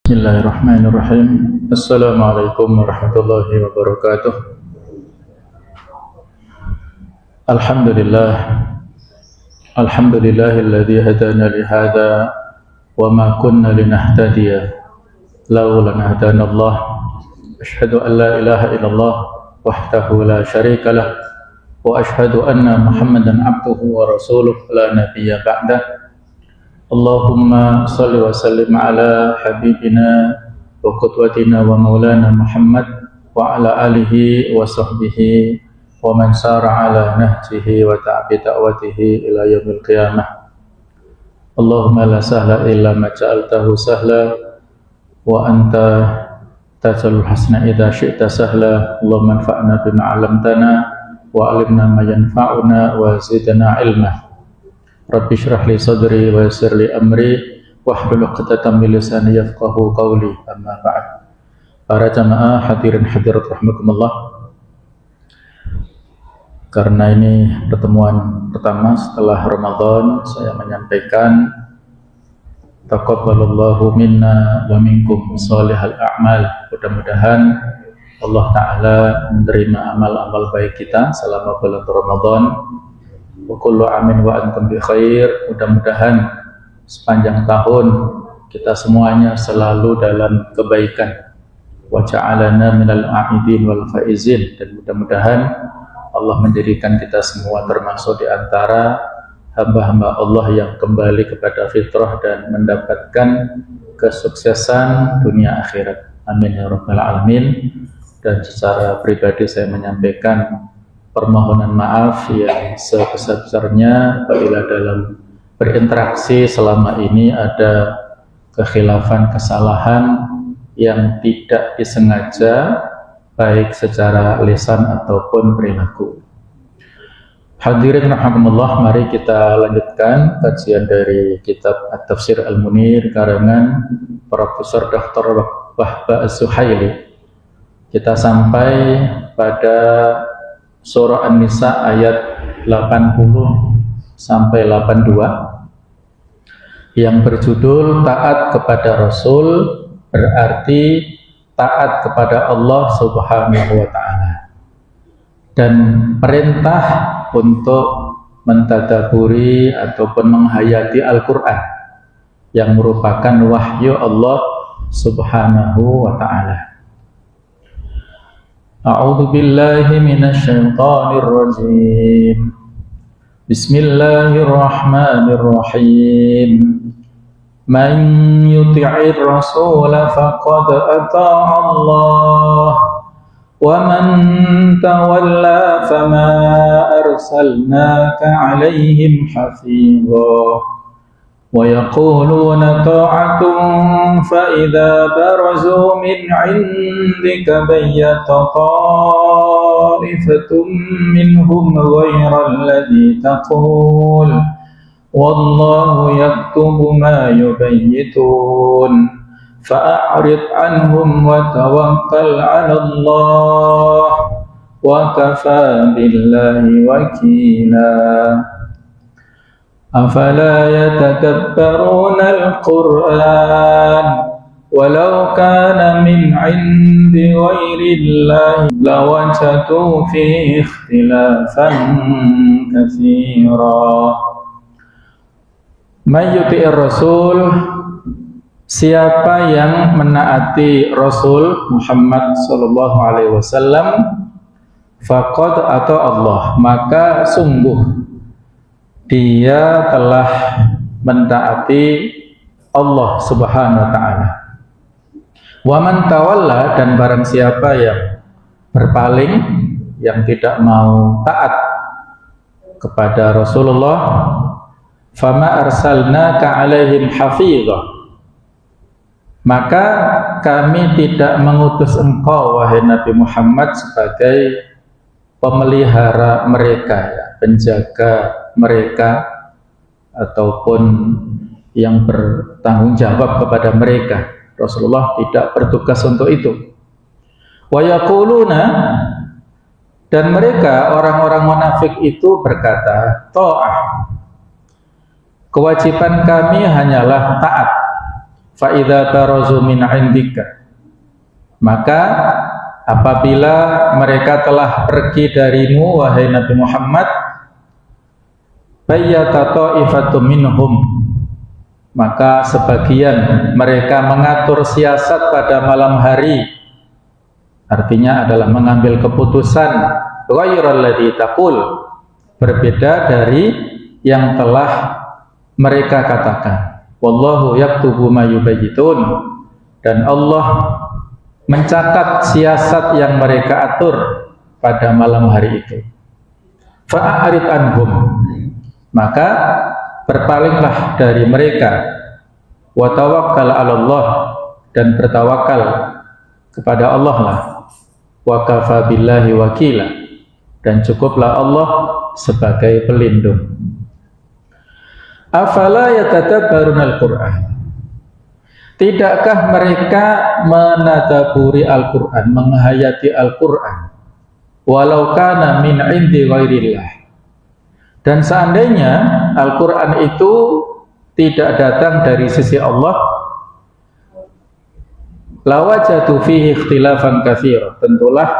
Bismillahirrahmanirrahim. Assalamualaikum warahmatullahi wabarakatuh. Alhamdulillah. Alhamdulillahilladzi hadana li hadza wa ma kunna linahtadiya laula an hadana Allah. Asyhadu an la ilaha illallah wahdahu la syarika lah wa asyhadu anna Muhammadan abduhu wa rasuluh la nabiyya ba'dah. Allahumma salli wa sallim ala habibina wa qudwatina wa maulana Muhammad wa ala alihi wa sahbihi wa man sara ala nahjihi wa ta'bi da'watihi ila yaumil qiyamah. Allahumma la sahla illa ma ja'altahu sahla wa anta taj'alul hasana idza syi'ta sahla. Allahumma anfa'na bima 'allamtana wa 'allimna ma yanfa'una wa zidna 'ilma. Rabbi syrah li sadri wa yassir li amri wahlul 'uqdatam min lisani yafqahu qawli. Amma ba'd. Para jamaah hadirin hadirat rahimakumullah. Karena ini pertemuan pertama setelah Ramadan, saya menyampaikan taqabbalallahu minna wa minkum shalihal a'mal. Mudah-mudahan Allah Ta'ala menerima amal-amal baik kita selama bulan Ramadan. Wa kullu amin wa antum bi khair. Mudah-mudahan sepanjang tahun kita semuanya selalu dalam kebaikan. Wa ja'alana minal a'idin wal faizin. Dan mudah-mudahan Allah menjadikan kita semua termasuk di antara hamba-hamba Allah yang kembali kepada fitrah dan mendapatkan kesuksesan dunia akhirat. Amin ya rabbal alamin. Dan secara pribadi saya menyampaikan permohonan maaf yang sebesar-besarnya apabila dalam berinteraksi selama ini ada kekhilafan, kesalahan yang tidak disengaja baik secara lisan ataupun perilaku. Hadirin rahimakumullah, mari kita lanjutkan kajian dari kitab At-Tafsir Al-Munir karangan Profesor Dr. Wahba Az-Zuhaili. Kita sampai pada Surah An-Nisa ayat 80 sampai 82 yang berjudul taat kepada Rasul berarti taat kepada Allah Subhanahu wa Ta'ala, dan perintah untuk mentadaburi ataupun menghayati Al-Quran yang merupakan wahyu Allah Subhanahu wa Ta'ala. A'udzu billahi minasy syaithanir rajim. Bismillahirrahmanirrahim. Man yuti'ir rasul faqad ata'a Allah wa man tawalla fama arsalnaka 'alaihim hafizha. وَيَقُولُونَ طَاعَةٌ فَإِذَا بَرَزُوا مِنْ عِنْدِكَ بَيَّتَ طَائِفَةٌ مِّنْهُمْ غَيْرَ الَّذِي تَقُولُ وَاللَّهُ يَكْتُبُ مَا يُبَيِّتُونَ فَأَعْرِضْ عَنْهُمْ وَتَوَكَّلْ عَلَى اللَّهِ وَكَفَى بِاللَّهِ وَكِيلًا. أفلا يتدبرون القرآن ولو كان من عند غير الله لوجدوا فيه اختلافا كثيرا. من يطيع الرسول, siapa yang menaati Rasul Muhammad sallallahu alaihi wasallam, faqad atau Allah, maka sungguh dia telah mentaati Allah Subhanahu wa Ta'ala. Wa man tawalla, dan barang siapa yang berpaling, yang tidak mau taat kepada Rasulullah, fama arsalnaka 'alaihim hafizha, maka kami tidak mengutus engkau wahai Nabi Muhammad sebagai pemelihara mereka, ya, penjaga mereka ataupun yang bertanggung jawab kepada mereka. Rasulullah tidak bertugas untuk itu. Wa yaquluna, dan mereka orang-orang munafik itu berkata, ta'ah, kewajiban kami hanyalah taat. fa idza barazu min 'indika, maka apabila mereka telah pergi darimu wahai Nabi Muhammad, bayyata ta'ifatum minhum, maka sebagian mereka mengatur siasat pada malam hari, artinya adalah mengambil keputusan ghairal ladzi taqul, berbeda dari yang telah mereka katakan. Wallahu yaktubu ma yubayyitun, dan Allah mencatat siasat yang mereka atur pada malam hari itu. Fa'arid anhum, maka berpalinglah dari mereka. Wa tawakkal 'ala Allah, dan bertawakal kepada Allah lah. Wa kafa billahi wakila, dan cukuplah Allah sebagai pelindung. Afala yatadabbaruna al-Qur'an, tidakkah mereka menadaburi Al-Qur'an, menghayati Al-Qur'an, walau kana min 'indi ghairillah, dan seandainya Al-Qur'an itu tidak datang dari sisi Allah, lawajadu fihi ikhtilafan katsira, tentulah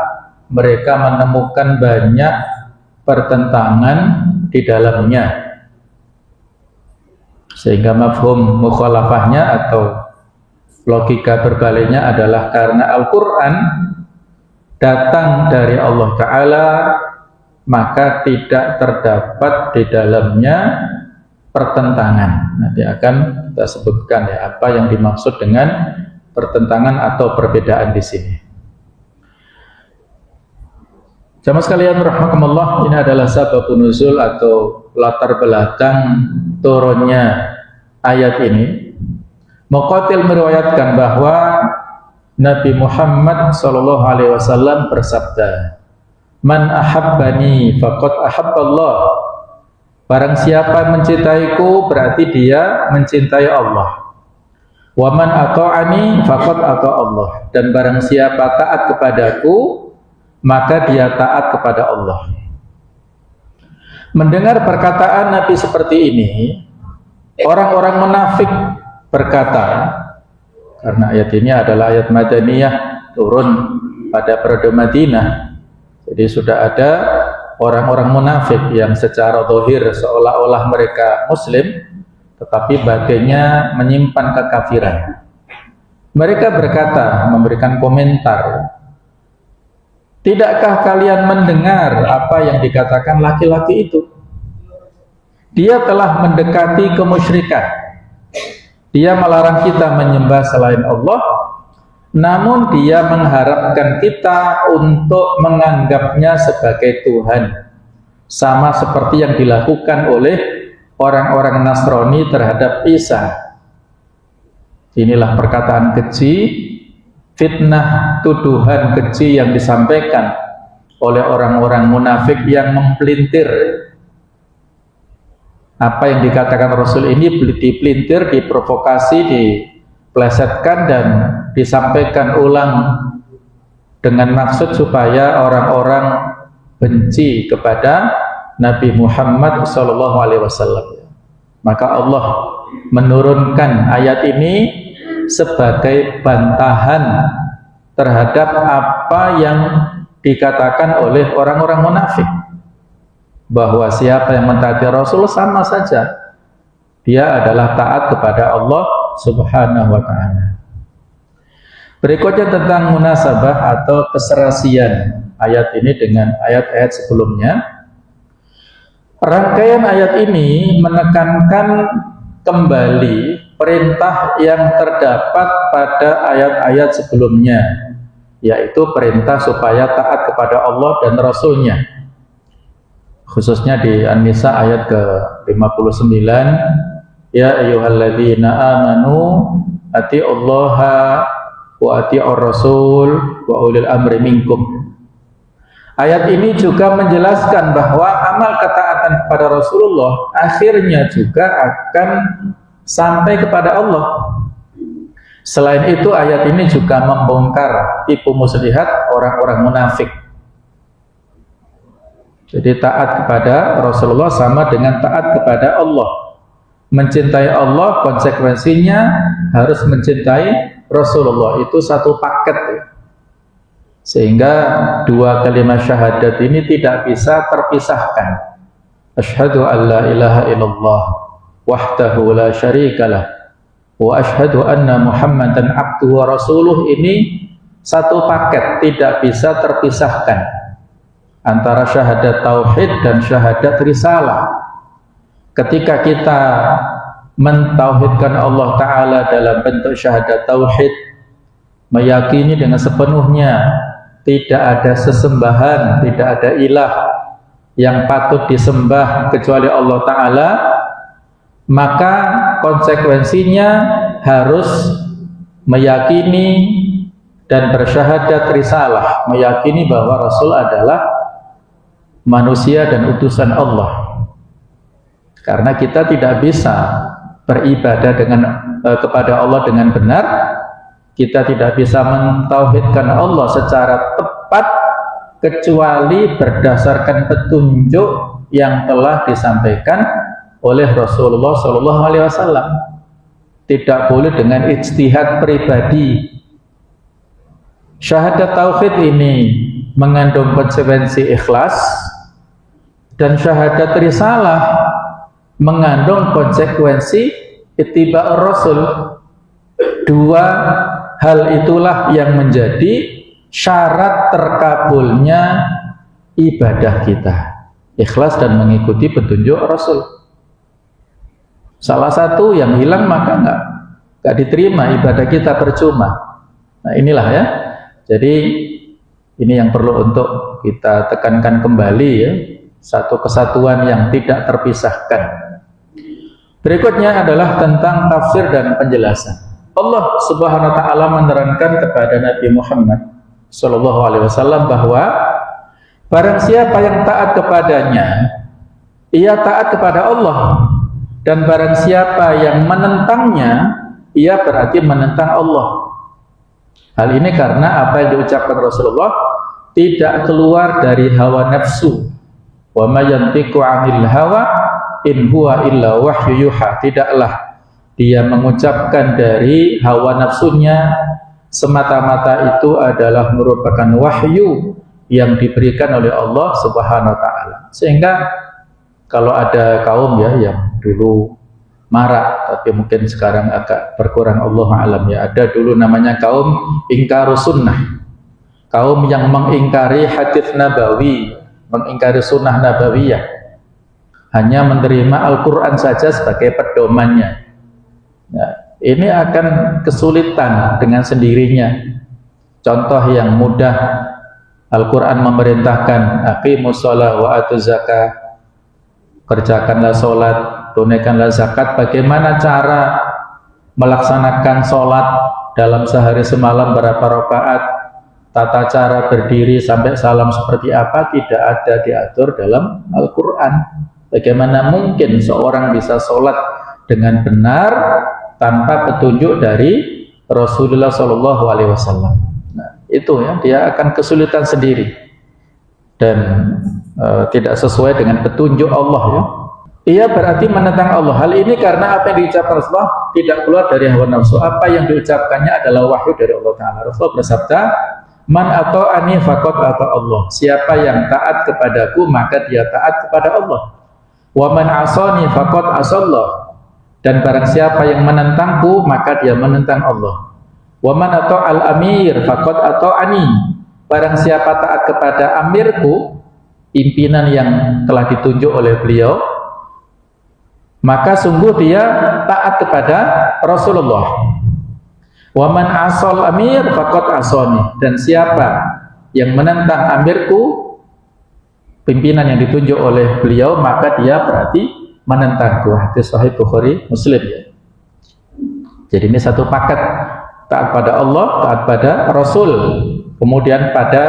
mereka menemukan banyak pertentangan di dalamnya. Sehingga mafhum mukhalafahnya atau logika berbaliknya adalah karena Al-Quran datang dari Allah Ta'ala, maka tidak terdapat di dalamnya pertentangan. Nanti akan kita sebutkan ya apa yang dimaksud dengan pertentangan atau perbedaan di sini. Jamaah sekalian rahimakumullah, ini adalah sababun nuzul atau latar belakang turunnya ayat ini. Muqatil meriwayatkan bahwa Nabi Muhammad SAW bersabda, "Man ahabbani faqad ahabballah." Barang siapa mencintaiku berarti dia mencintai Allah. Wa man ata'ani faqad ata Allah, dan barang siapa taat kepadaku maka dia taat kepada Allah. Mendengar perkataan Nabi seperti ini, orang-orang munafik berkata, karena ayat ini adalah ayat Madaniyah, turun pada periode Madinah, jadi sudah ada orang-orang munafik yang secara zahir seolah-olah mereka muslim, tetapi batinnya menyimpan kekafiran. Mereka berkata, memberikan komentar, tidakkah kalian mendengar apa yang dikatakan laki-laki itu? Dia telah mendekati kemusyrikan. Dia melarang kita menyembah selain Allah, namun dia mengharapkan kita untuk menganggapnya sebagai Tuhan, sama seperti yang dilakukan oleh orang-orang Nasrani terhadap Isa. Inilah perkataan keji, fitnah, tuduhan keji yang disampaikan oleh orang-orang munafik yang mempelintir. Apa yang dikatakan Rasul ini dipelintir, diprovokasi, diplesetkan dan disampaikan ulang dengan maksud supaya orang-orang benci kepada Nabi Muhammad SAW. Maka Allah menurunkan ayat ini sebagai bantahan terhadap apa yang dikatakan oleh orang-orang munafik, bahwa siapa yang mentaati Rasul sama saja dia adalah taat kepada Allah Subhanahu wa ta'ala. Berikutnya tentang munasabah atau keserasian ayat ini dengan ayat-ayat sebelumnya. Rangkaian ayat ini menekankan kembali perintah yang terdapat pada ayat-ayat sebelumnya, yaitu perintah supaya taat kepada Allah dan Rasulnya, khususnya di An-Nisa ayat ke-59, ya ayyuhalladzina amanu atiullaha wa atiur rasul wa ulil amri minkum. Ayat ini juga menjelaskan bahwa amal ketaatan kepada Rasulullah akhirnya juga akan sampai kepada Allah. Selain itu, ayat ini juga membongkar tipu muslihat orang-orang munafik. Jadi taat kepada Rasulullah sama dengan taat kepada Allah. Mencintai Allah konsekuensinya harus mencintai Rasulullah. Itu satu paket ya. Sehingga dua kalimat syahadat ini tidak bisa terpisahkan. Asyhadu an la ilaha illallah wahdahu la syarikalah wa asyhadu anna Muhammadan abduhu wa rasuluh, ini satu paket, tidak bisa terpisahkan antara syahadat tauhid dan syahadat risalah. Ketika kita mentauhidkan Allah Ta'ala dalam bentuk syahadat tauhid, meyakini dengan sepenuhnya tidak ada sesembahan, tidak ada ilah yang patut disembah kecuali Allah Ta'ala, maka konsekuensinya harus meyakini dan bersyahadat risalah, meyakini bahwa Rasul adalah manusia dan utusan Allah. Karena kita tidak bisa beribadah kepada Allah dengan benar, kita tidak bisa mentauhidkan Allah secara tepat kecuali berdasarkan petunjuk yang telah disampaikan oleh Rasulullah SAW. Tidak boleh dengan ijtihad pribadi. Syahadat tauhid ini mengandung konsekuensi ikhlas, dan syahadat risalah mengandung konsekuensi ittiba'ur Rasul. Dua hal itulah yang menjadi syarat terkabulnya ibadah kita, ikhlas dan mengikuti petunjuk Rasul. Salah satu yang hilang maka nggak diterima ibadah kita, percuma. Nah inilah ya. Jadi ini yang perlu untuk kita tekankan kembali ya, satu kesatuan yang tidak terpisahkan. Berikutnya adalah tentang tafsir dan penjelasan. Allah Subhanahu wa taala menerangkan kepada Nabi Muhammad sallallahu alaihi wasallam bahwa barang siapa yang taat kepadanya, ia taat kepada Allah, dan barang siapa yang menentangnya, ia berarti menentang Allah. Hal ini karena apa yang diucapkan Rasulullah tidak keluar dari hawa nafsu. Wa ma yantiqu 'anil hawa in huwa illa wahyu yuha. Tidaklah dia mengucapkan dari hawa nafsunya, semata-mata itu adalah merupakan wahyu yang diberikan oleh Allah Subhanahu wa taala. Sehingga kalau ada kaum ya yang dulu marak, tapi mungkin sekarang agak berkurang, Allah alam ya, ada dulu namanya kaum ingkarus sunnah, kaum yang mengingkari hadits nabawi, mengingkari sunnah nabawiyah, hanya menerima Al-Quran saja sebagai pedomannya. Nah, ini akan kesulitan dengan sendirinya. Contoh yang mudah, Al-Quran memerintahkan aqimus shalah wa atuz zakah, kerjakanlah sholat, tunaikanlah zakat. Bagaimana cara melaksanakan sholat dalam sehari semalam, berapa rakaat, tata cara berdiri sampai salam seperti apa, tidak ada diatur dalam Al-Quran. Bagaimana mungkin seorang bisa sholat dengan benar tanpa petunjuk dari Rasulullah SAW? Nah, itu ya, dia akan kesulitan sendiri dan tidak sesuai dengan petunjuk Allah ya. Ia berarti menentang Allah. Hal ini karena apa yang diucapkan Rasulullah tidak keluar dari hawa nafsu. Apa yang diucapkannya adalah wahyu dari Allah Ta'ala. Rasulullah bersabda, man ata'ani faqad ata Allah. Siapa yang taat kepadaku maka dia taat kepada Allah. Wa man asani faqad asallah. Dan barang siapa yang menentangku maka dia menentang Allah. Wa man ata'al amir faqad ata'ani. Barang siapa taat kepada amirku, pimpinan yang telah ditunjuk oleh beliau, maka sungguh dia taat kepada Rasulullah. Wa man asal amir faqad asani. Dan siapa yang menentang amirku, pimpinan yang ditunjuk oleh beliau, maka dia berarti menentangku. Hadis sahih Bukhari Muslim ya. Jadi ini satu paket, taat pada Allah, taat pada Rasul, kemudian pada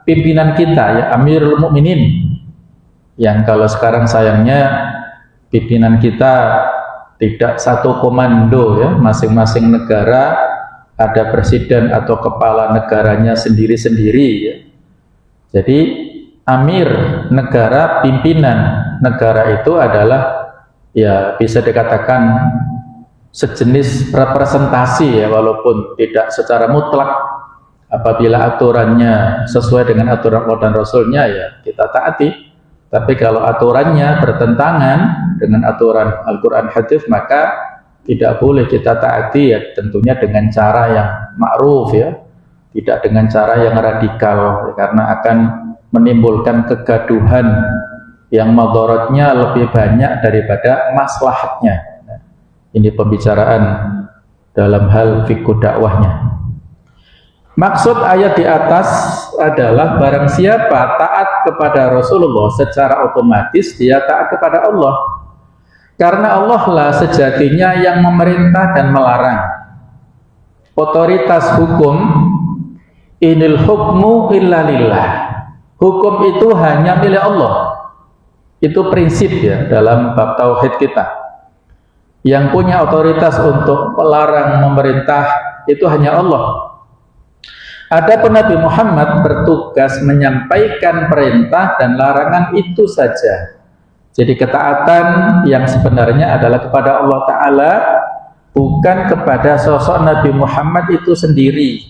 pimpinan kita ya, Amirul Mukminin, yang kalau sekarang sayangnya pimpinan kita tidak satu komando ya, masing-masing negara ada presiden atau kepala negaranya sendiri-sendiri ya. Jadi amir negara, pimpinan negara itu adalah ya bisa dikatakan sejenis representasi ya, walaupun tidak secara mutlak. Apabila aturannya sesuai dengan aturan Allah dan Rasulnya ya kita taati. Tapi kalau aturannya bertentangan dengan aturan Al-Quran hadis, maka tidak boleh kita taati ya, tentunya dengan cara yang ma'ruf ya, tidak dengan cara yang radikal ya, karena akan menimbulkan kegaduhan yang madharatnya lebih banyak daripada maslahatnya. Ini pembicaraan dalam hal fikih dakwahnya. Maksud ayat di atas adalah barang siapa taat kepada Rasulullah secara otomatis dia taat kepada Allah. Karena Allah lah sejatinya yang memerintah dan melarang. Otoritas hukum, inil hukmu illa lillah. Hukum itu hanya milik Allah. Itu prinsip ya dalam bab tauhid kita. Yang punya otoritas untuk melarang, memerintah itu hanya Allah. Adapun Nabi Muhammad bertugas menyampaikan perintah dan larangan itu saja. Jadi ketaatan yang sebenarnya adalah kepada Allah Ta'ala, bukan kepada sosok Nabi Muhammad itu sendiri.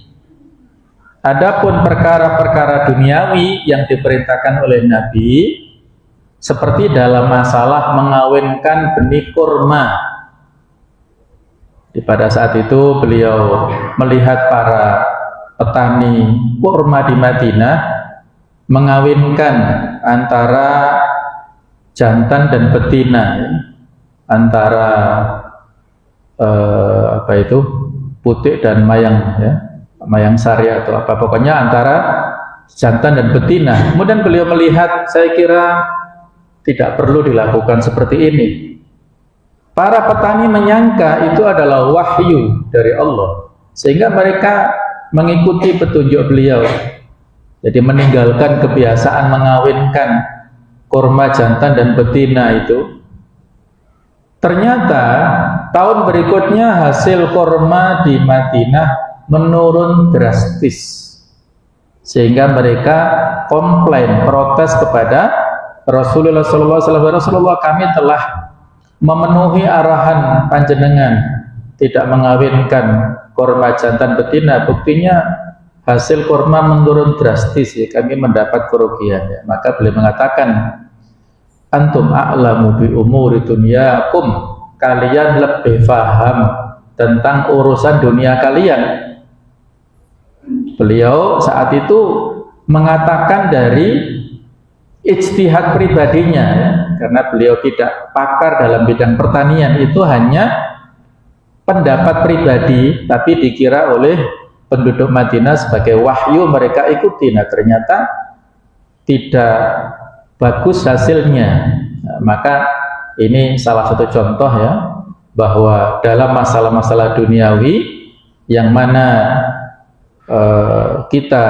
Adapun perkara-perkara duniawi yang diperintahkan oleh Nabi, seperti dalam masalah mengawinkan benih kurma. Pada saat itu beliau melihat para petani kurma di Madinah mengawinkan antara jantan dan betina ya. Antara putik dan mayang ya, mayang sari atau apa, pokoknya antara jantan dan betina. Kemudian beliau melihat, saya kira tidak perlu dilakukan seperti ini. Para petani menyangka itu adalah wahyu dari Allah, sehingga mereka mengikuti petunjuk beliau. Jadi meninggalkan kebiasaan mengawinkan kurma jantan dan betina itu. Ternyata tahun berikutnya hasil kurma di Madinah menurun drastis, sehingga mereka komplain, protes kepada Rasulullah SAW. Rasulullah, kami telah memenuhi arahan panjenengan tidak mengawinkan kurma jantan betina, buktinya hasil kurma menurun drastis ya, kami mendapat kerugian ya. Maka beliau mengatakan, antum a'lamu bi umuri dunyakum, kalian lebih paham tentang urusan dunia kalian. Beliau saat itu mengatakan dari ijtihad pribadinya ya, karena beliau tidak pakar dalam bidang pertanian, itu hanya pendapat pribadi, tapi dikira oleh penduduk Madinah sebagai wahyu, mereka ikuti. Nah ternyata tidak bagus hasilnya. Nah, maka ini salah satu contoh ya, bahwa dalam masalah-masalah duniawi yang mana kita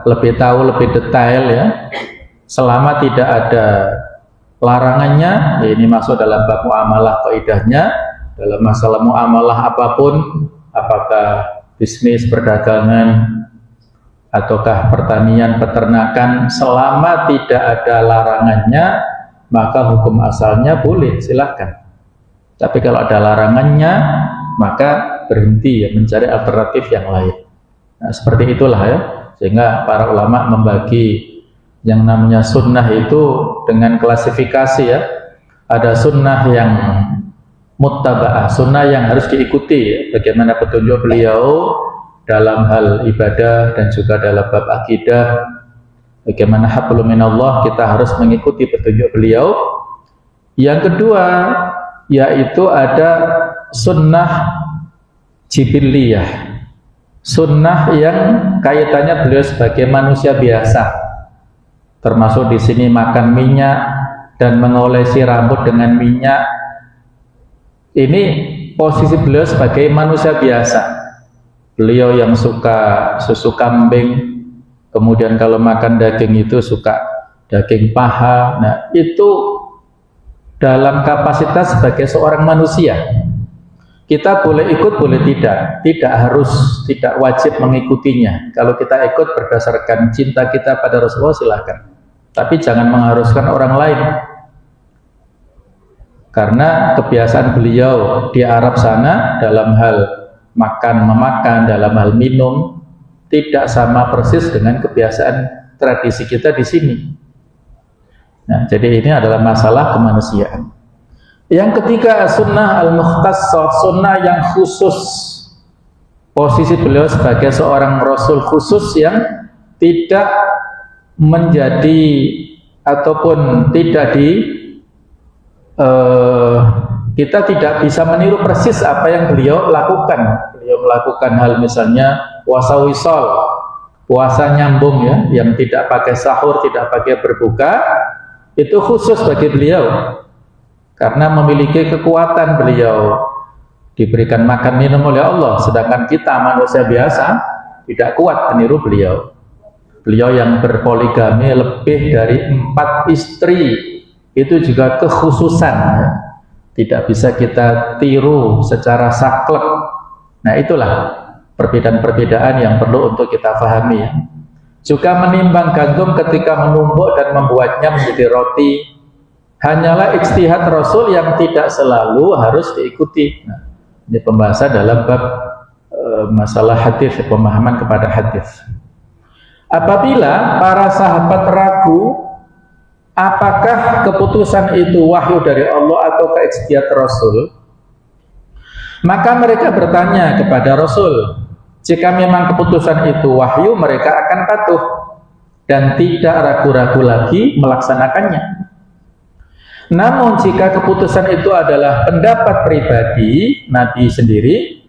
lebih tahu, lebih detail ya, selama tidak ada larangannya ya, ini masuk dalam bab muamalah kaidahnya. Dalam masalah muamalah apapun, apakah bisnis, perdagangan, ataukah pertanian, peternakan, selama tidak ada larangannya, maka hukum asalnya boleh, silahkan. Tapi kalau ada larangannya, maka berhenti ya, mencari alternatif yang lain. Nah, seperti itulah ya, sehingga para ulama membagi yang namanya sunnah itu dengan klasifikasi ya. Ada sunnah yang muttaba'ah, sunnah yang harus diikuti ya, bagaimana petunjuk beliau dalam hal ibadah dan juga dalam bab akidah, bagaimana hablum minallah, kita harus mengikuti petunjuk beliau. Yang kedua yaitu ada sunnah jibiliyah, sunnah yang kaitannya beliau sebagai manusia biasa, termasuk di sini makan minyak dan mengolesi rambut dengan minyak. Ini posisi beliau sebagai manusia biasa. Beliau yang suka susu kambing, kemudian kalau makan daging itu suka daging paha. Nah itu dalam kapasitas sebagai seorang manusia. Kita boleh ikut, boleh tidak harus, tidak wajib mengikutinya. Kalau kita ikut berdasarkan cinta kita pada Rasulullah, silahkan. Tapi jangan mengharuskan orang lain. Karena kebiasaan beliau di Arab sana dalam hal memakan, dalam hal minum tidak sama persis dengan kebiasaan tradisi kita di sini. Nah, jadi ini adalah masalah kemanusiaan. Yang ketiga, sunnah al-mukhtassah, sunnah yang khusus. Posisi beliau sebagai seorang rasul khusus yang tidak menjadi ataupun tidak kita tidak bisa meniru persis apa yang beliau lakukan. Beliau melakukan hal misalnya puasa wisal, puasa nyambung ya, yang tidak pakai sahur, tidak pakai berbuka, itu khusus bagi beliau karena memiliki kekuatan. Beliau diberikan makan minum oleh Allah, sedangkan kita manusia biasa tidak kuat meniru beliau. Beliau yang berpoligami lebih dari 4 istri, itu juga kekhususan ya. Tidak bisa kita tiru secara saklek. Nah, itulah perbedaan-perbedaan yang perlu untuk kita pahami ya. Juga menimbang gandum ketika menumbuk dan membuatnya menjadi roti hanyalah ijtihad Rasul yang tidak selalu harus diikuti. Nah, ini pembahasan dalam bab masalah hadis, pemahaman kepada hadis. Apabila para sahabat ragu apakah keputusan itu wahyu dari Allah atau ijtihad Rasul, maka mereka bertanya kepada Rasul. Jika memang keputusan itu wahyu, mereka akan patuh dan tidak ragu-ragu lagi melaksanakannya. Namun jika keputusan itu adalah pendapat pribadi Nabi sendiri,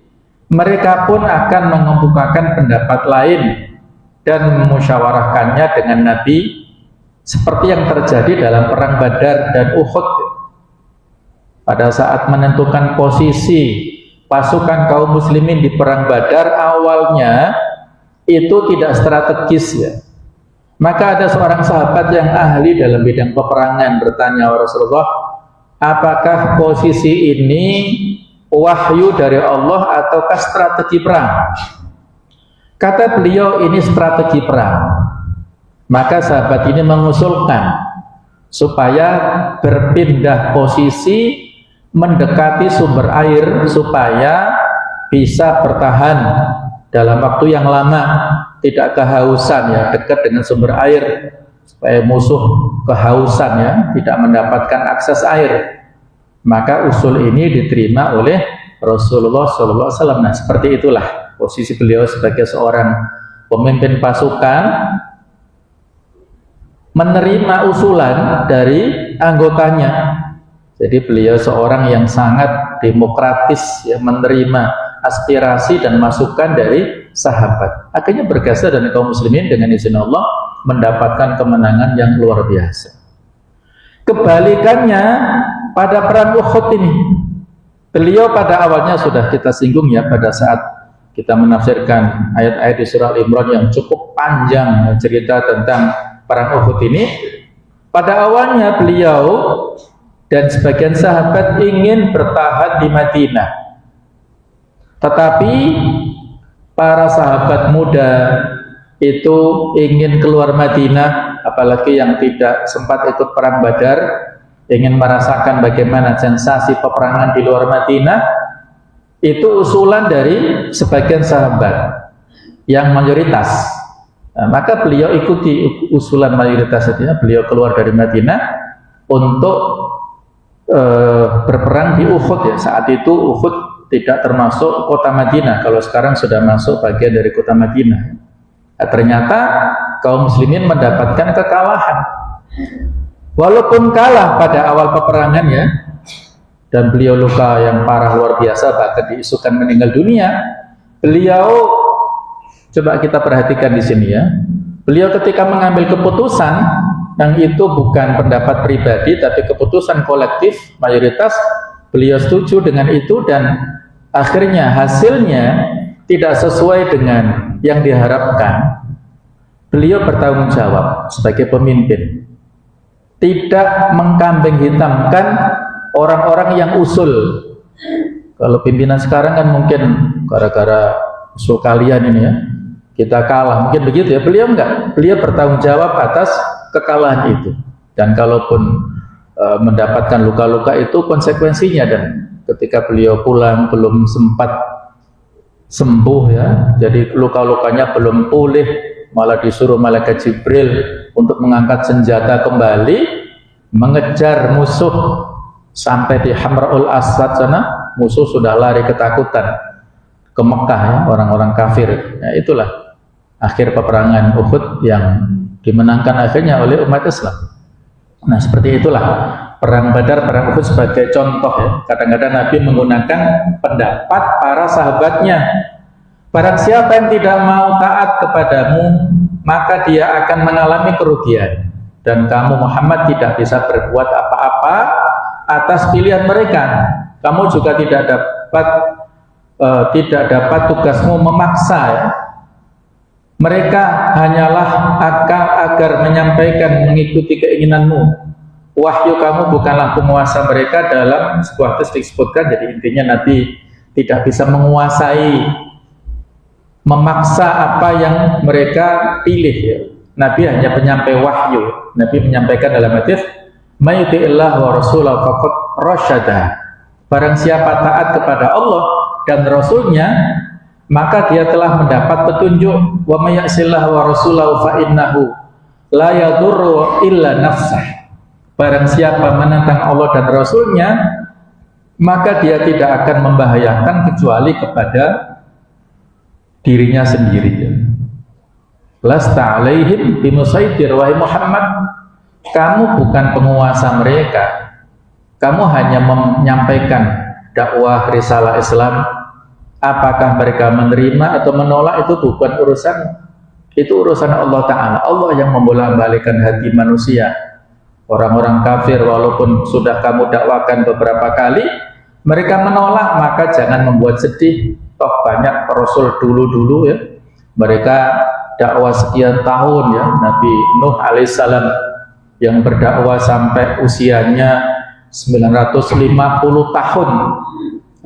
mereka pun akan mengemukakan pendapat lain dan memusyawarahkannya dengan Nabi, seperti yang terjadi dalam perang Badar dan Uhud. Pada saat menentukan posisi pasukan kaum muslimin di perang Badar, awalnya itu tidak strategis ya. Maka ada seorang sahabat yang ahli dalam bidang peperangan bertanya, Rasulullah, apakah posisi ini wahyu dari Allah ataukah strategi perang? Kata beliau, ini strategi perang. Maka sahabat ini mengusulkan supaya berpindah posisi mendekati sumber air supaya bisa bertahan dalam waktu yang lama, tidak kehausan ya, dekat dengan sumber air supaya musuh kehausan ya, tidak mendapatkan akses air. Maka usul ini diterima oleh Rasulullah SAW. Nah, seperti itulah posisi beliau sebagai seorang pemimpin pasukan, menerima usulan dari anggotanya. Jadi beliau seorang yang sangat demokratis ya, menerima aspirasi dan masukan dari sahabat. Akhirnya bergeser dan kaum muslimin dengan izin Allah mendapatkan kemenangan yang luar biasa. Kebalikannya pada perang Uhud ini, beliau pada awalnya sudah kita singgung ya, pada saat kita menafsirkan ayat-ayat di surah Al-Imran yang cukup panjang cerita tentang perang Uhud ini. Pada awalnya beliau dan sebagian sahabat ingin bertahan di Madinah, tetapi para sahabat muda itu ingin keluar Madinah, apalagi yang tidak sempat ikut perang Badar, ingin merasakan bagaimana sensasi peperangan di luar Madinah. Itu usulan dari sebagian sahabat yang mayoritas. Nah, maka beliau ikuti usulan mayoritas itu, beliau keluar dari Madinah untuk berperang di Uhud ya. Saat itu Uhud tidak termasuk kota Madinah, kalau sekarang sudah masuk bagian dari kota Madinah. Nah, ternyata kaum muslimin mendapatkan kekalahan. Walaupun kalah pada awal peperangan ya, dan beliau luka yang parah luar biasa, bahkan diisukan meninggal dunia. Beliau, coba kita perhatikan di sini ya, beliau ketika mengambil keputusan yang itu bukan pendapat pribadi tapi keputusan kolektif mayoritas, beliau setuju dengan itu dan akhirnya hasilnya tidak sesuai dengan yang diharapkan. Beliau bertanggung jawab sebagai pemimpin, tidak mengkambing hitamkan orang-orang yang usul. Kalau pimpinan sekarang kan mungkin gara-gara usul kalian ini ya, kita kalah, mungkin begitu ya. Beliau enggak, beliau bertanggung jawab atas kekalahan itu. Dan kalaupun mendapatkan luka-luka itu konsekuensinya, dan ketika beliau pulang belum sempat sembuh ya, jadi luka-lukanya belum pulih, malah disuruh malaikat Jibril untuk mengangkat senjata kembali mengejar musuh sampai di Hamraul Aswad sana. Musuh sudah lari ketakutan ke Mekah ya, orang-orang kafir. Ya, itulah akhir peperangan Uhud yang dimenangkan akhirnya oleh umat Islam. Nah, seperti itulah perang Badar, perang Uhud sebagai contoh ya. Kadang-kadang Nabi menggunakan pendapat para sahabatnya. Barang siapa yang tidak mau taat kepadamu, maka dia akan mengalami kerugian. Dan kamu Muhammad tidak bisa berbuat apa-apa atas pilihan mereka. Kamu juga tidak dapat tugasmu memaksa ya. Mereka hanyalah agar menyampaikan mengikuti keinginanmu. Wahyu kamu bukanlah penguasa mereka. Dalam sebuah hadis disebutkan, jadi intinya Nabi tidak bisa menguasai, memaksa apa yang mereka pilih ya. Nabi hanya penyampai wahyu. Nabi menyampaikan dalam hadis, "May yuti'illah wa rasulahu faqad rasyada." Barang siapa taat kepada Allah dan Rasulnya, maka dia telah mendapat petunjuk. Wa may ya'sillah wa rasulahu fa innahu la yadurru illa nafsah. Barang siapa menentang Allah dan Rasulnya, maka dia tidak akan membahayakan kecuali kepada dirinya sendiri. Lasta alaihim bimusaitir, wahai Muhammad, kamu bukan penguasa mereka. Kamu hanya menyampaikan dakwah risalah Islam. Apakah mereka menerima atau menolak itu bukan urusan, itu urusan Allah Ta'ala. Allah yang membolak-balikkan hati manusia. Orang-orang kafir walaupun sudah kamu dakwakan beberapa kali, mereka menolak, maka jangan membuat sedih. Toh banyak Rasul dulu-dulu ya, mereka dakwah sekian tahun ya. Nabi Nuh alaihissalam yang berdakwah sampai usianya 950 tahun,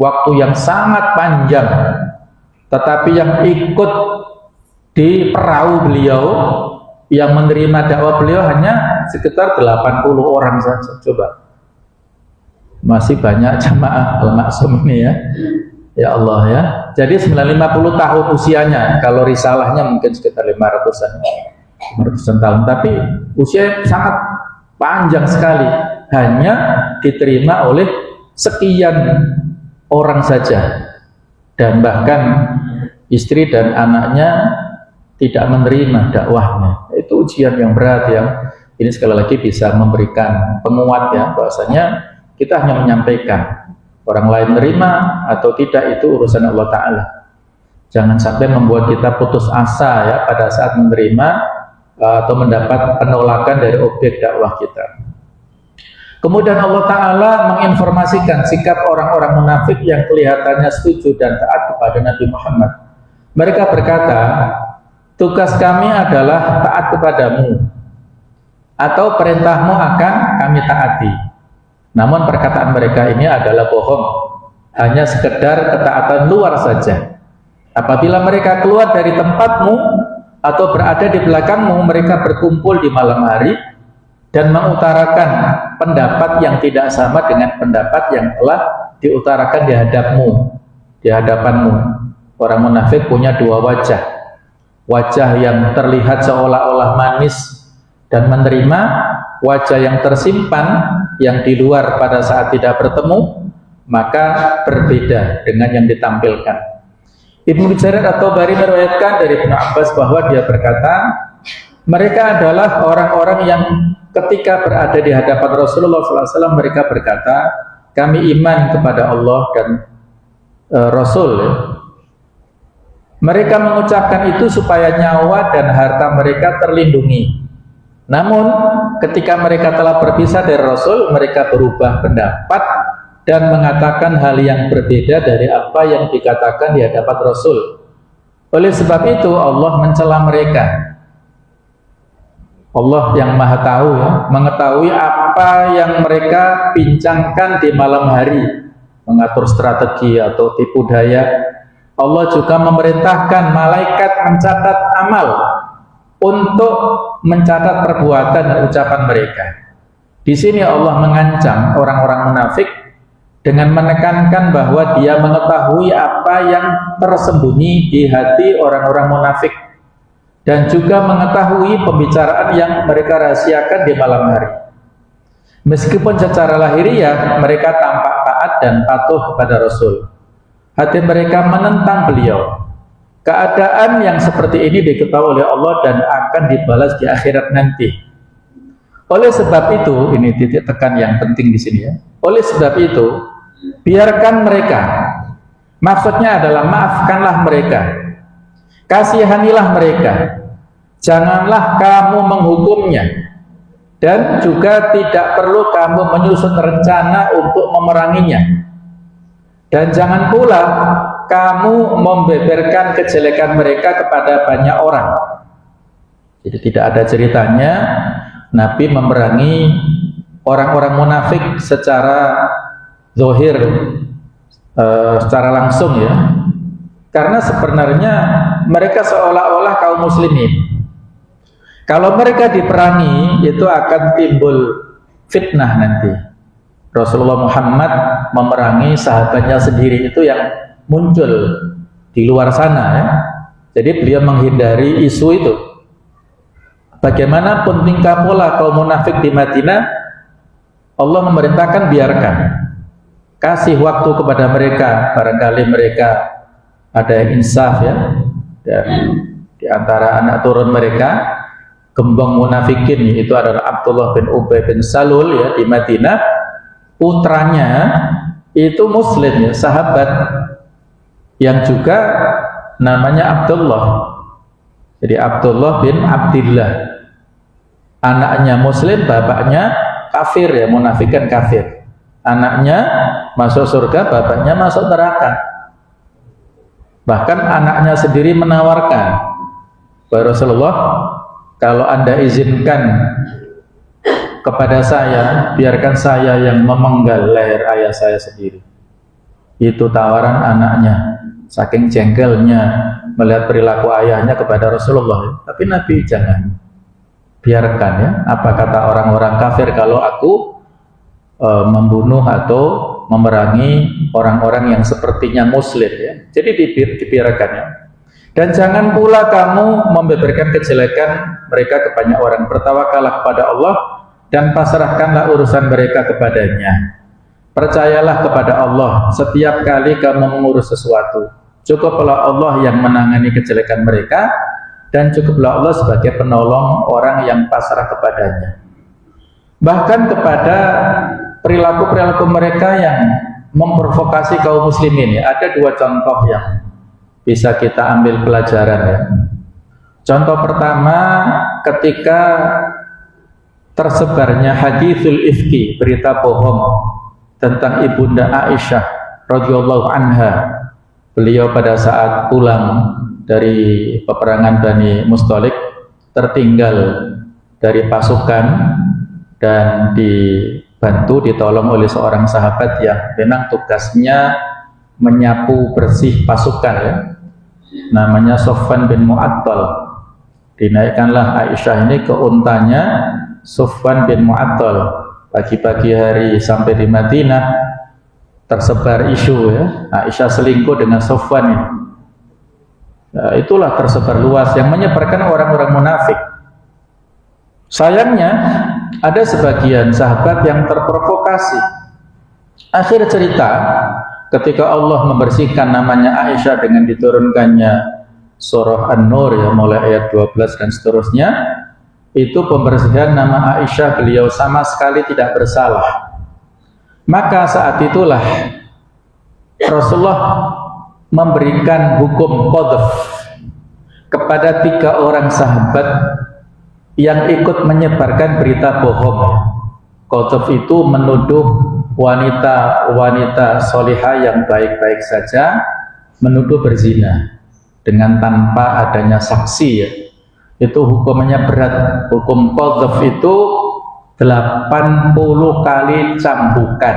waktu yang sangat panjang. Tetapi yang ikut di perahu beliau, yang menerima dakwah beliau hanya sekitar 80 orang saja. Coba, masih banyak jamaah al-maksum ini ya. Ya Allah ya. Jadi 950 tahun usianya. Kalau risalahnya mungkin sekitar 500-an tahun. Tapi usia sangat panjang sekali. Hanya diterima oleh sekian orang saja. Dan bahkan istri dan anaknya tidak menerima dakwahnya. Itu ujian yang berat yang ini sekali lagi bisa memberikan penguat ya, bahwasanya kita hanya menyampaikan. Orang lain menerima atau tidak itu urusan Allah Ta'ala. Jangan sampai membuat kita putus asa ya pada saat menerima atau mendapat penolakan dari objek dakwah kita. Kemudian Allah Ta'ala menginformasikan sikap orang-orang munafik yang kelihatannya setuju dan taat kepada Nabi Muhammad. Mereka berkata, tugas kami adalah taat kepadamu, atau perintahmu akan kami taati. Namun perkataan mereka ini adalah bohong, hanya sekedar ketaatan luar saja. Apabila mereka keluar dari tempatmu atau berada di belakangmu, mereka berkumpul di malam hari dan mengutarakan pendapat yang tidak sama dengan pendapat yang telah diutarakan di hadapanmu. Orang munafik punya dua wajah. Wajah yang terlihat seolah-olah manis dan menerima, wajah yang tersimpan, yang di luar pada saat tidak bertemu, maka berbeda dengan yang ditampilkan. Ibnu Jarir at-Tabari meriwayatkan dari Ibnu Abbas bahwa dia berkata, mereka adalah orang-orang yang ketika berada di hadapan Rasulullah SAW, mereka berkata, kami iman kepada Allah dan Rasul. Mereka mengucapkan itu supaya nyawa dan harta mereka terlindungi. Namun ketika mereka telah berpisah dari Rasul, mereka berubah pendapat dan mengatakan hal yang berbeda dari apa yang dikatakan di hadapan Rasul. Oleh sebab itu Allah mencela mereka. Allah yang Maha Tahu ya, mengetahui apa yang mereka bincangkan di malam hari, mengatur strategi atau tipu daya. Allah juga memerintahkan malaikat mencatat amal untuk mencatat perbuatan dan ucapan mereka. Di sini Allah mengancam orang-orang munafik dengan menekankan bahwa dia mengetahui apa yang tersembunyi di hati orang-orang munafik dan juga mengetahui pembicaraan yang mereka rahasiakan di malam hari. Meskipun secara lahiriah mereka tampak taat dan patuh kepada Rasul, hati mereka menentang beliau. Keadaan yang seperti ini diketahui oleh Allah dan akan dibalas di akhirat nanti. Oleh sebab itu, ini titik tekan yang penting di sini ya. Oleh sebab itu, biarkan mereka. Maksudnya adalah maafkanlah mereka. Kasihanilah mereka. Janganlah kamu menghukumnya. Dan juga tidak perlu kamu menyusun rencana untuk memeranginya. Dan jangan pula kamu membeberkan kejelekan mereka kepada banyak orang. Jadi tidak ada ceritanya Nabi memerangi orang-orang munafik secara zahir, secara langsung ya. Karena sebenarnya mereka seolah-olah kaum muslimin. Kalau mereka diperangi, itu akan timbul fitnah nanti. Rasulullah Muhammad memerangi sahabatnya sendiri itu yang muncul di luar sana ya. Jadi beliau menghindari isu itu. Bagaimanapun tingkah pola kaum munafik di Madinah, Allah memerintahkan biarkan. Kasih waktu kepada mereka, barangkali mereka ada yang insaf ya. Dan di antara anak turun mereka, gembong munafikin itu adalah Abdullah bin Ubay bin Salul ya di Madinah. Putranya itu muslim ya, sahabat yang juga namanya Abdullah. Jadi Abdullah bin Abdillah, anaknya muslim, bapaknya kafir ya, munafikan kafir. Anaknya masuk surga, bapaknya masuk neraka. Bahkan anaknya sendiri menawarkan bahwa Rasulullah, kalau Anda izinkan kepada saya, biarkan saya yang memenggal leher ayah saya sendiri. Itu tawaran anaknya, saking jengkelnya melihat perilaku ayahnya kepada Rasulullah. Tapi Nabi jangan, biarkan ya. Apa kata orang-orang kafir kalau aku membunuh atau memerangi orang-orang yang sepertinya muslim ya. Jadi dibiarkan ya. Dan jangan pula kamu membeberkan kejelekan mereka ke banyak orang. Bertawakallah kepada Allah dan pasrahkanlah urusan mereka kepadanya. Percayalah kepada Allah setiap kali kamu mengurus sesuatu. Cukuplah Allah yang menangani kejelekan mereka, dan cukuplah Allah sebagai penolong orang yang pasrah kepadanya. Bahkan kepada perilaku-perilaku mereka yang memprovokasi kaum muslimin ya, ada dua contoh yang bisa kita ambil pelajaran ya. Contoh pertama, ketika tersebarnya haditsul ifki, berita bohong tentang ibunda Aisyah radhiyallahu anha. Beliau pada saat pulang dari peperangan Bani Mustalik tertinggal dari pasukan dan dibantu, ditolong oleh seorang sahabat yang memang tugasnya menyapu bersih pasukan ya. Namanya Sofwan bin Mu'attal. Dinaikkanlah Aisyah ini ke untanya Sofwan bin Mu'attal. Pagi-pagi hari sampai di Madinah tersebar isu ya, Aisyah selingkuh dengan Sofwan ini. Nah, itulah tersebar luas yang menyebarkan orang-orang munafik. Sayangnya ada sebagian sahabat yang terprovokasi. Akhir cerita, ketika Allah membersihkan namanya Aisyah dengan diturunkannya surah An-Nur ya, mulai ayat 12 dan seterusnya, itu pembersihan nama Aisyah, beliau sama sekali tidak bersalah. Maka saat itulah Rasulullah memberikan hukum qadhf kepada 3 orang sahabat yang ikut menyebarkan berita bohong. Qadhf itu menuduh wanita-wanita solihah yang baik-baik saja, menuduh berzina dengan tanpa adanya saksi ya. Itu hukumannya berat. Hukum qadhf itu 80 kali cambukan.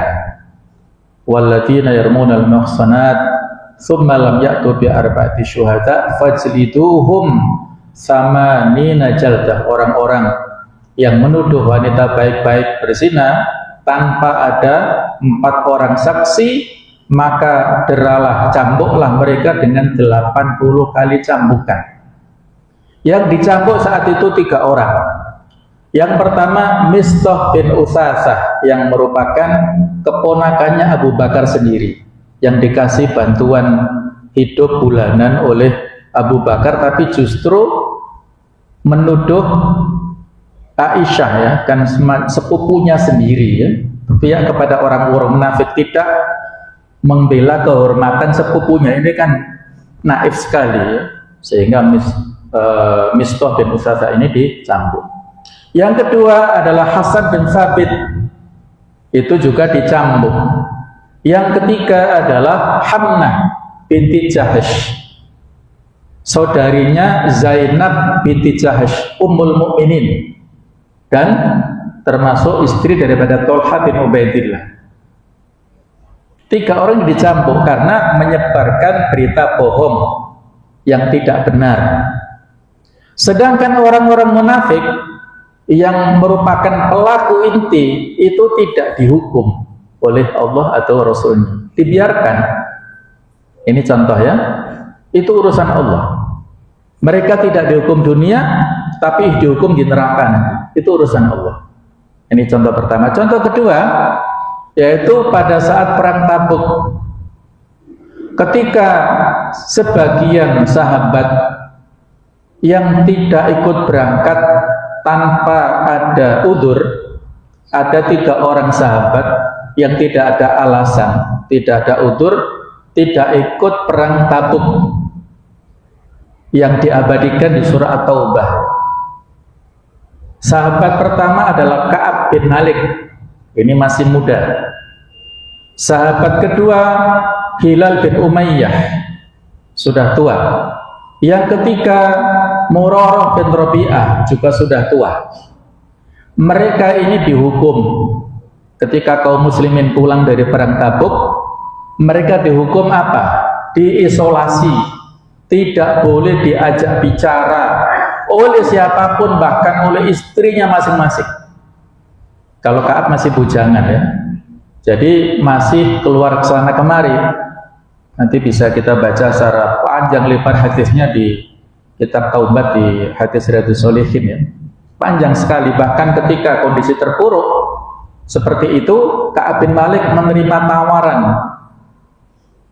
Walladzina yarmunal muhsanat tsumma lam ya'tu bi arba'ati syuhada fajliduhum samanina jaldah. Orang-orang yang menuduh wanita baik-baik berzina tanpa ada 4 orang saksi, maka deralah, cambuklah mereka dengan 80 kali cambukan. Yang dicambuk saat itu 3 orang. Yang pertama Mistah bin Utsasah yang merupakan keponakannya Abu Bakar sendiri, yang dikasih bantuan hidup bulanan oleh Abu Bakar, tapi justru menuduh Aisyah, ya kan, sepupunya sendiri, ya, berpihak kepada orang-orang munafik, tidak membela kehormatan sepupunya. Ini kan naif sekali, ya, sehingga Mistah bin Utsasah ini dicambuk. Yang kedua adalah Hasan bin Thabit, itu juga dicambuk. Yang ketiga adalah Hamnah binti Jahsh, saudarinya Zainab binti Jahsh, Ummul Mukminin, dan termasuk istri daripada Thalhah bin Ubaidillah. 3 orang dicambuk karena menyebarkan berita bohong yang tidak benar. Sedangkan orang-orang munafik yang merupakan pelaku inti itu tidak dihukum oleh Allah atau Rasulnya, dibiarkan. Ini contoh, ya, itu urusan Allah. Mereka tidak dihukum dunia, tapi dihukum di neraka nanti. Itu urusan Allah. Ini contoh pertama. Contoh kedua, yaitu pada saat perang Tabuk, ketika sebagian sahabat yang tidak ikut berangkat tanpa ada udzur, ada 3 orang sahabat yang tidak ada alasan, tidak ada udzur, tidak ikut perang Tabuk yang diabadikan di surah At-Taubah. Sahabat pertama adalah Ka'ab bin Malik, ini masih muda. Sahabat kedua Hilal bin Umayyah, sudah tua. Yang ketiga Murarah bin Rabi'ah, juga sudah tua. Mereka ini dihukum ketika kaum muslimin pulang dari perang Tabuk. Mereka dihukum apa? Diisolasi, tidak boleh diajak bicara oleh siapapun, bahkan oleh istrinya masing-masing. Kalau Ka'ab masih bujangan, ya, jadi masih keluar ke sana kemari. Nanti bisa kita baca secara panjang lebar hadisnya di kitab Taubat, di hadis Riyadhus Shalihin, ya. Panjang sekali. Bahkan ketika kondisi terpuruk seperti itu, Ka'ab bin Malik menerima tawaran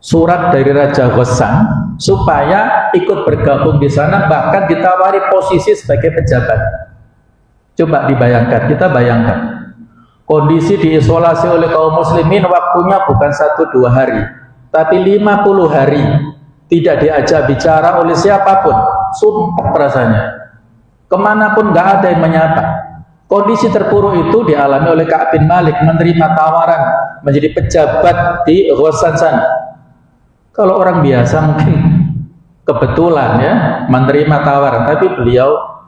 surat dari Raja Ghassan supaya ikut bergabung di sana, bahkan ditawari posisi sebagai pejabat. Coba dibayangkan, kita bayangkan kondisi diisolasi oleh kaum muslimin, waktunya bukan 1-2 hari, tapi 50 hari tidak diajak bicara oleh siapapun. Sumpah rasanya, kemanapun nggak ada yang menyapa. Kondisi terpuruk itu dialami oleh Ka'ab bin Malik, menerima tawaran menjadi pejabat di Ghassan sana. Kalau orang biasa mungkin kebetulan, ya, menerima tawaran, tapi beliau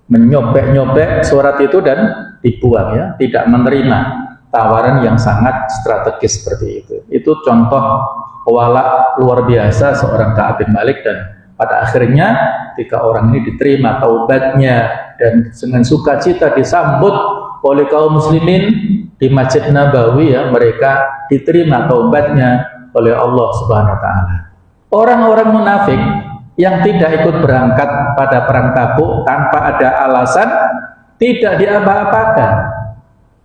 menyobek-nyobek surat itu dan dibuang, ya, tidak menerima tawaran yang sangat strategis seperti itu. Itu contoh wala luar biasa seorang Ka'ab bin Malik, dan pada akhirnya 3 orang ini diterima taubatnya dan dengan sukacita disambut oleh kaum muslimin di Masjid Nabawi, ya, mereka diterima taubatnya oleh Allah Subhanahu wa taala. Orang-orang munafik yang tidak ikut berangkat pada perang Tabuk tanpa ada alasan, tidak diapa-apakan.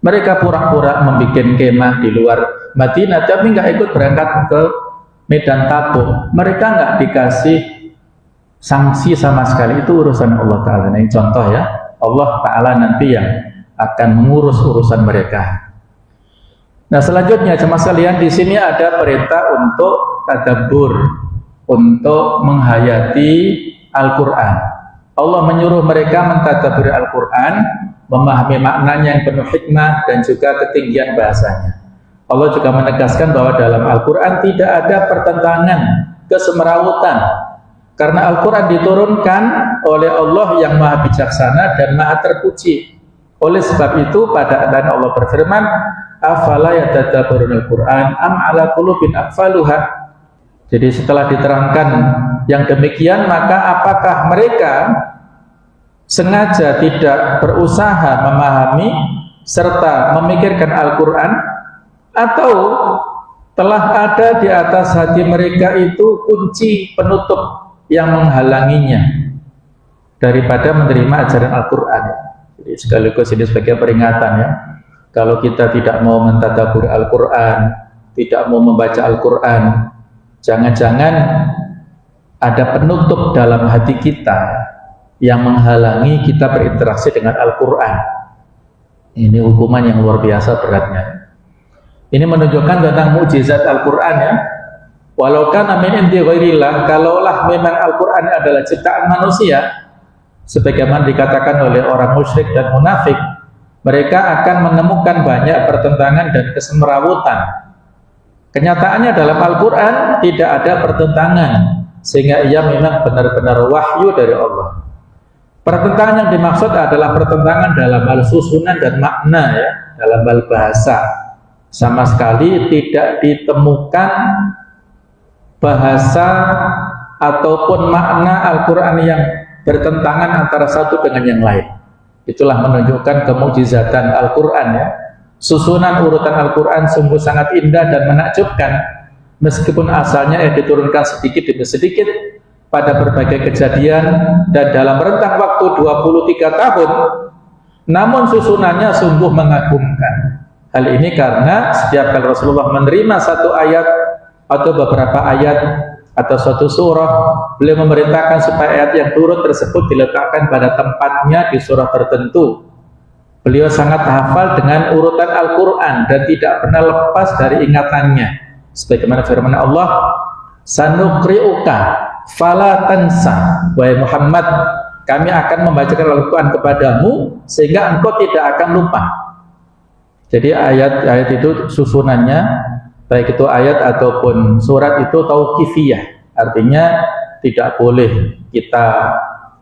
Mereka pura-pura membuat kemah di luar Madinah, tapi nggak ikut berangkat ke medan Tabuk. Mereka nggak dikasih sanksi sama sekali. Itu urusan Allah Ta'ala. Nah, ini contoh, ya, Allah Ta'ala nanti yang akan mengurus urusan mereka. Nah, selanjutnya jemaah sekalian, di sini ada perintah untuk tadabbur, untuk menghayati Al-Quran. Allah menyuruh mereka mentadabburi Al-Quran, memahami maknanya yang penuh hikmah dan juga ketinggian bahasanya. Allah juga menegaskan bahwa dalam Al-Quran tidak ada pertentangan, kesemrawutan, karena Al-Quran diturunkan oleh Allah yang maha bijaksana dan maha terpuji. Oleh sebab itu pada ayat Allah berfirman, afala yatadabbarunal Quran am ala qulubin aqfaluha. Jadi setelah diterangkan yang demikian, maka apakah mereka sengaja tidak berusaha memahami serta memikirkan Al-Quran, atau telah ada di atas hati mereka itu kunci penutup yang menghalanginya daripada menerima ajaran Al-Quran. Jadi sekaligus ini sebagai peringatan ya, kalau kita tidak mau mentadabbur Al-Quran, tidak mau membaca Al-Quran, jangan-jangan ada penutup dalam hati kita yang menghalangi kita berinteraksi dengan Al-Quran. Ini hukuman yang luar biasa beratnya. Ini menunjukkan tentang mukjizat Al-Quran ya. Walau kana min indi ghairillah, kalaulah memang Al-Quran adalah ciptaan manusia, sebagaimana dikatakan oleh orang musyrik dan munafik, mereka akan menemukan banyak pertentangan dan kesemrawutan. Kenyataannya dalam Al-Quran tidak ada pertentangan, sehingga ia memang benar-benar wahyu dari Allah. Pertentangan yang dimaksud adalah pertentangan dalam hal susunan dan makna ya, dalam hal bahasa. Sama sekali tidak ditemukan bahasa ataupun makna Al-Quran yang bertentangan antara satu dengan yang lain. Itulah menunjukkan kemukjizatan Al-Quran ya. Susunan urutan Al-Quran sungguh sangat indah dan menakjubkan, meskipun asalnya diturunkan sedikit demi sedikit pada berbagai kejadian dan dalam rentang waktu 23 tahun, namun susunannya sungguh mengagumkan. Hal ini karena setiap kali Rasulullah menerima satu ayat atau beberapa ayat atau suatu surah, beliau memerintahkan supaya ayat yang turun tersebut diletakkan pada tempatnya di surah tertentu. Beliau sangat hafal dengan urutan Al-Quran dan tidak pernah lepas dari ingatannya, sebagaimana firman Allah, sanuqri'uka fala tansa, wahai Muhammad, kami akan membacakan Al-Quran kepadamu sehingga engkau tidak akan lupa. Jadi ayat-ayat itu susunannya, baik itu ayat ataupun surat itu tauqifiyah, artinya tidak boleh kita,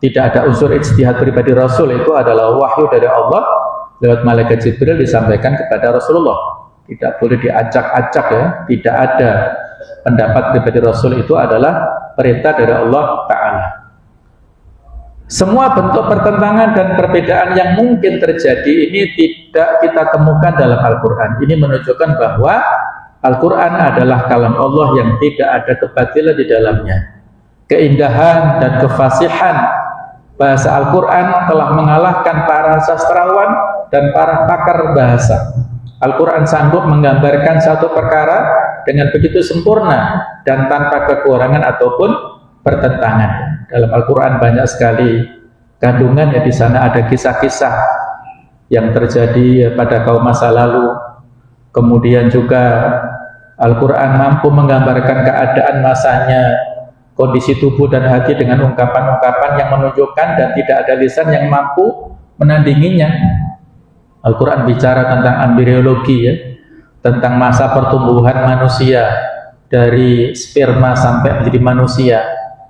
tidak ada unsur ijtihad pribadi Rasul, itu adalah wahyu dari Allah lewat malaikat Jibril disampaikan kepada Rasulullah. Tidak boleh diacak-acak ya, tidak ada pendapat pribadi Rasul, itu adalah perintah dari Allah Ta'ala. Semua bentuk pertentangan dan perbedaan yang mungkin terjadi ini tidak kita temukan dalam Al-Quran. Ini menunjukkan bahwa Al-Quran adalah kalam Allah yang tidak ada kebatilan di dalamnya. Keindahan dan kefasihan bahasa Al-Quran telah mengalahkan para sastrawan dan para pakar bahasa. Al-Quran sanggup menggambarkan satu perkara dengan begitu sempurna dan tanpa kekurangan ataupun pertentangan. Dalam Al-Quran banyak sekali kandungan ya, di sana ada kisah-kisah yang terjadi pada kaum masa lalu. Kemudian juga Al-Quran mampu menggambarkan keadaan masanya, kondisi tubuh dan hati dengan ungkapan-ungkapan yang menunjukkan dan tidak ada lisan yang mampu menandinginya. Al-Quran bicara tentang embriologi ya, tentang masa pertumbuhan manusia dari sperma sampai menjadi manusia.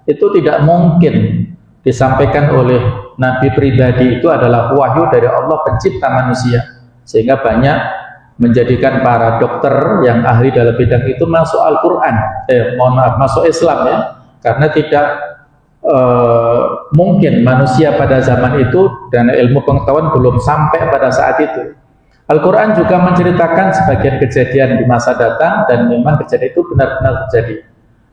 Itu tidak mungkin disampaikan oleh Nabi pribadi, itu adalah wahyu dari Allah pencipta manusia, sehingga banyak menjadikan para dokter yang ahli dalam bidang itu masuk Al-Quran, masuk Islam ya, karena tidak mungkin manusia pada zaman itu dan ilmu pengetahuan belum sampai pada saat itu. Al-Quran juga menceritakan sebagian kejadian di masa datang dan memang kejadian itu benar-benar terjadi.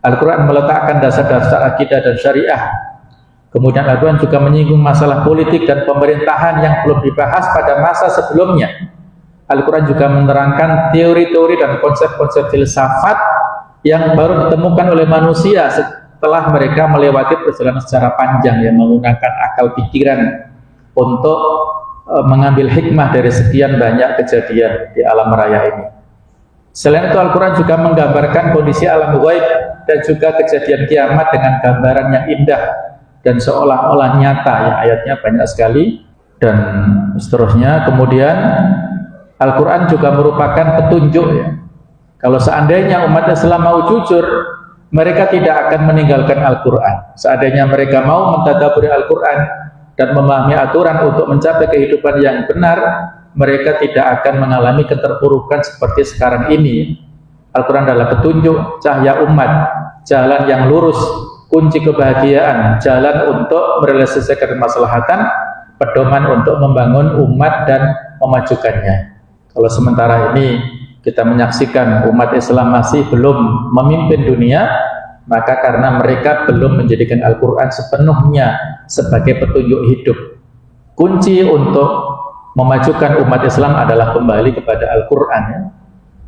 Al-Quran meletakkan dasar-dasar akidah dan syariah. Kemudian Al-Quran juga menyinggung masalah politik dan pemerintahan yang belum dibahas pada masa sebelumnya. Al-Quran juga menerangkan teori-teori dan konsep-konsep filsafat yang baru ditemukan oleh manusia setelah mereka melewati perjalanan secara panjang yang menggunakan akal pikiran untuk mengambil hikmah dari sekian banyak kejadian di alam raya ini. Selain itu Al-Quran juga menggambarkan kondisi alam ghaib dan juga kejadian kiamat dengan gambaran yang indah dan seolah-olah nyata ya, ayatnya banyak sekali dan seterusnya. Kemudian Al-Quran juga merupakan petunjuk ya. Kalau seandainya umat Islam mau jujur, mereka tidak akan meninggalkan Al-Quran. Seandainya mereka mau mentadabburi Al-Quran dan memahami aturan untuk mencapai kehidupan yang benar, mereka tidak akan mengalami keterpurukan seperti sekarang ini. Al-Quran adalah petunjuk, cahaya umat, jalan yang lurus, kunci kebahagiaan, jalan untuk merealisasikan kemaslahatan pedoman untuk membangun umat dan memajukannya. Kalau sementara ini kita menyaksikan umat Islam masih belum memimpin dunia, maka karena mereka belum menjadikan Al-Quran sepenuhnya sebagai petunjuk hidup. Kunci untuk memajukan umat Islam adalah kembali kepada Al-Quran.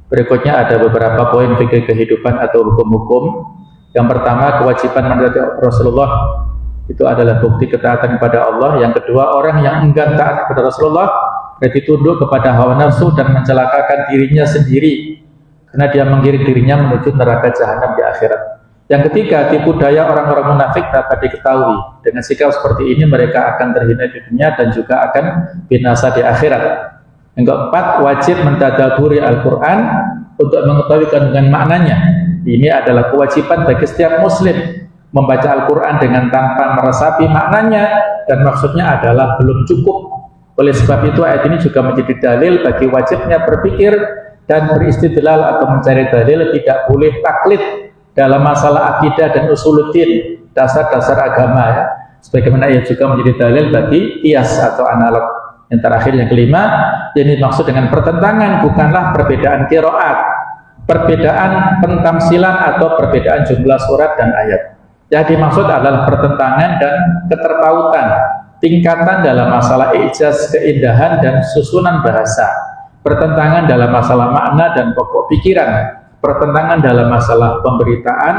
Berikutnya ada beberapa poin fikih kehidupan atau hukum-hukum. Yang pertama, kewajiban mentaati Rasulullah itu adalah bukti ketaatan kepada Allah. Yang kedua, orang yang enggan taat kepada Rasulullah berarti tunduk kepada hawa nafsu dan mencelakakan dirinya sendiri, karena dia menggiring dirinya menuju neraka jahanam di akhirat. Yang ketiga, tipu daya orang-orang munafik dapat diketahui. Dengan sikap seperti ini mereka akan terhina di dunia dan juga akan binasa di akhirat. Yang keempat, wajib mentadabburi Al-Quran untuk mengetahui kandungan maknanya. Ini adalah kewajiban bagi setiap muslim, membaca Al-Quran dengan tanpa meresapi maknanya dan maksudnya adalah belum cukup. Oleh sebab itu ayat ini juga menjadi dalil bagi wajibnya berpikir dan beristidlal atau mencari dalil. Tidak boleh taklid dalam masalah akidah dan usuluddin, dasar-dasar agama ya. Sebagaimana ia juga menjadi dalil bagi qiyas atau analog. Yang terakhir, yang kelima, ini maksud dengan pertentangan bukanlah perbedaan qiraat, perbedaan pentamsilan atau perbedaan jumlah surat dan ayat. Yang dimaksud adalah pertentangan dan keterpautan, tingkatan dalam masalah ijaz, keindahan dan susunan bahasa, pertentangan dalam masalah makna dan pokok pikiran, pertentangan dalam masalah pemberitaan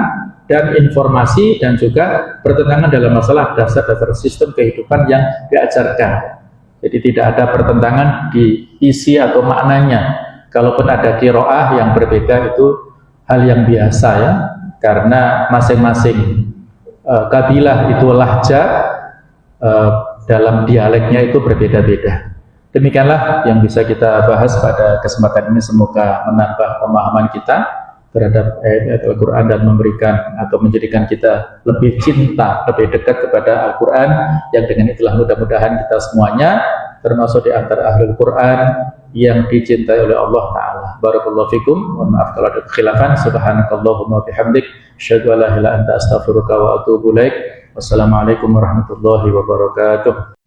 dan informasi, dan juga pertentangan dalam masalah dasar-dasar sistem kehidupan yang diajarkan. Jadi tidak ada pertentangan di isi atau maknanya. Kalaupun ada qiraah yang berbeda itu hal yang biasa ya, karena masing-masing kabilah itu lahja dalam dialeknya itu berbeda-beda. Demikianlah yang bisa kita bahas pada kesempatan ini. Semoga menambah pemahaman kita terhadap ayat-ayat Al-Quran dan memberikan atau menjadikan kita lebih cinta, lebih dekat kepada Al-Quran, yang dengan itulah mudah-mudahan kita semuanya termasuk di antara Ahlul Quran yang dicintai oleh Allah Ta'ala. Barakallahu fikum. Mohon maaf kalau ada kekhilafan. Subhanakallahumma bihamdik, asyhadu an la ilaha illa anta astaghfiruka wa atubu ilaik. Wassalamualaikum warahmatullahi wabarakatuh.